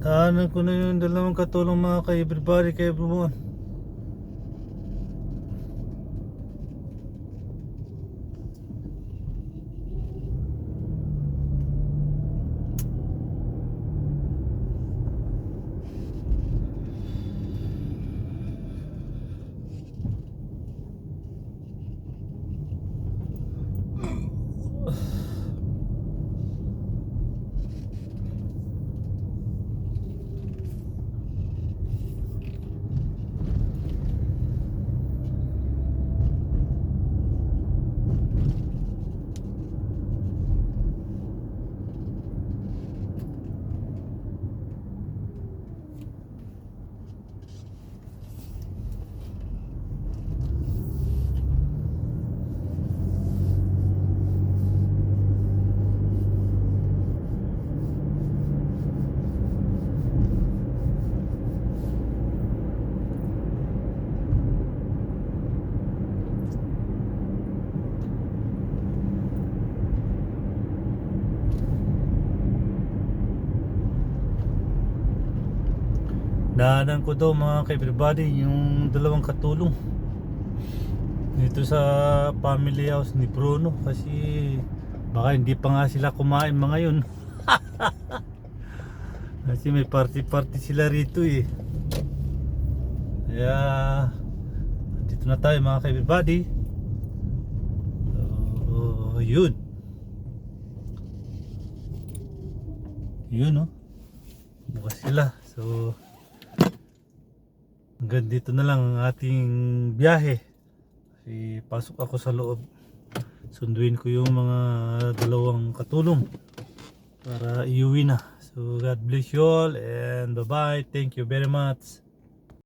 Daanan ko na yung dalawang katulong mga ka-everybody, ka-everyone. Daanan ko daw mga ka-everybody yung dalawang katulong dito sa family house ni Bruno, kasi baka hindi pa nga sila kumain mga yun. Kasi may party sila rito eh. Kaya dito na tayo mga ka-everybody. So, yun oh, bukas sila. So hanggang dito na lang ang ating biyahe. Kasi pasok ako sa loob, sunduin ko yung mga dalawang katulong para iuwi na. So God bless you all and bye bye, thank you very much.